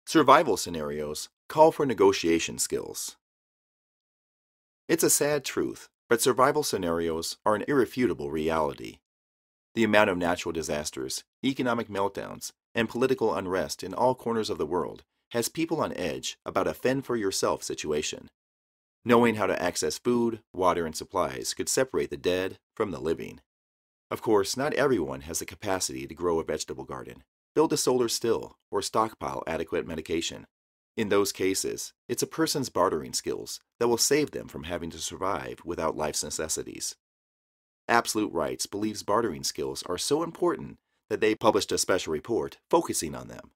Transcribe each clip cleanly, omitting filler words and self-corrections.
Survival scenarios call for negotiation skills. It's a sad truth, but survival scenarios are an irrefutable reality. The amount of natural disasters, economic meltdowns, and political unrest in all corners of the world has people on edge about a fend-for-yourself situation. Knowing how to access food, water, and supplies could separate the dead from the living. Of course, not everyone has the capacity to grow a vegetable garden, build a solar still, or stockpile adequate medication. In those cases, it's a person's bartering skills that will save them from having to survive without life's necessities. Absolute Rights believes bartering skills are so important that they published a special report focusing on them.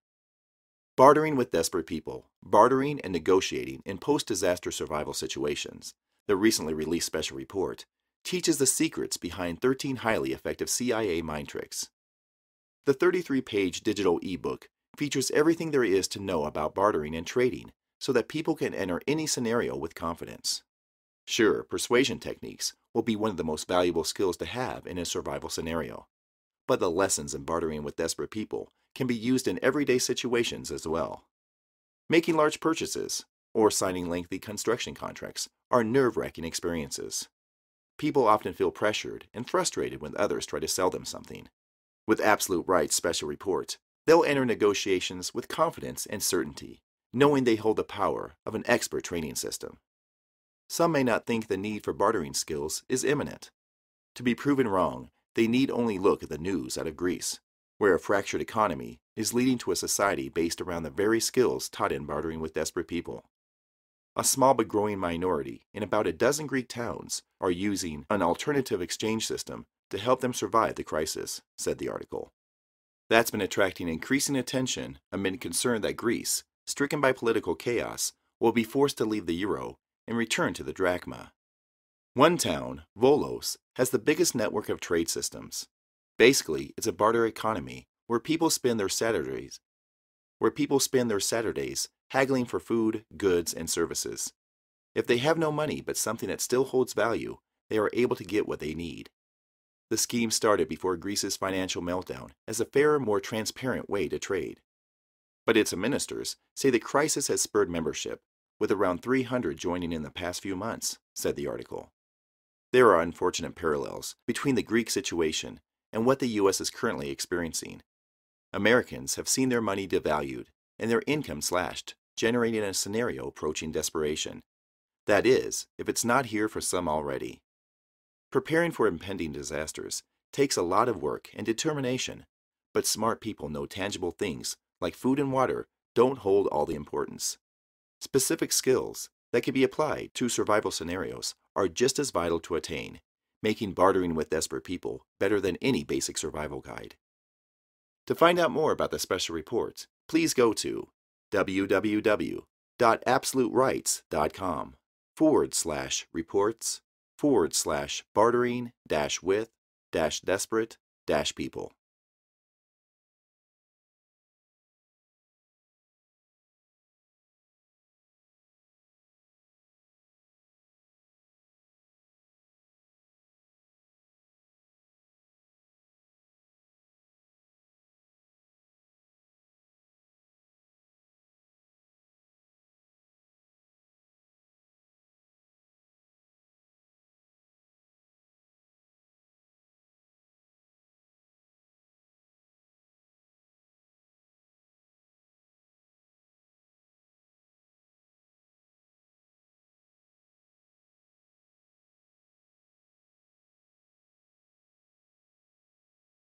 Bartering with Desperate People, Bartering and Negotiating in Post-Disaster Survival Situations, the recently released special report, teaches the secrets behind 13 highly effective CIA mind tricks. The 33-page digital ebook features everything there is to know about bartering and trading so that people can enter any scenario with confidence. Sure, persuasion techniques will be one of the most valuable skills to have in a survival scenario, but the lessons in bartering with desperate people can be used in everyday situations as well. Making large purchases or signing lengthy construction contracts are nerve-wracking experiences. People often feel pressured and frustrated when others try to sell them something. With Absolute Rights special report, they'll enter negotiations with confidence and certainty, knowing they hold the power of an expert training system. Some may not think the need for bartering skills is imminent. To be proven wrong, they need only look at the news out of Greece, where a fractured economy is leading to a society based around the very skills taught in bartering with desperate people. A small but growing minority in about a dozen Greek towns are using an alternative exchange system to help them survive the crisis, said the article. That's been attracting increasing attention amid concern that Greece, stricken by political chaos, will be forced to leave the euro and return to the drachma. One town, Volos, has the biggest network of trade systems. Basically, it's a barter economy where people spend their Saturdays haggling for food, goods, and services. If they have no money but something that still holds value, they are able to get what they need. The scheme started before Greece's financial meltdown as a fairer, more transparent way to trade. But its ministers say the crisis has spurred membership, with around 300 joining in the past few months, said the article. There are unfortunate parallels between the Greek situation and what the U.S. is currently experiencing. Americans have seen their money devalued and their income slashed, generating a scenario approaching desperation. That is, if it's not here for some already. Preparing for impending disasters takes a lot of work and determination, but smart people know tangible things like food and water don't hold all the importance. Specific skills that can be applied to survival scenarios are just as vital to attain, making bartering with desperate people better than any basic survival guide. To find out more about the special report, please go to www.absoluterights.com/reports/bartering-with-desperate-people.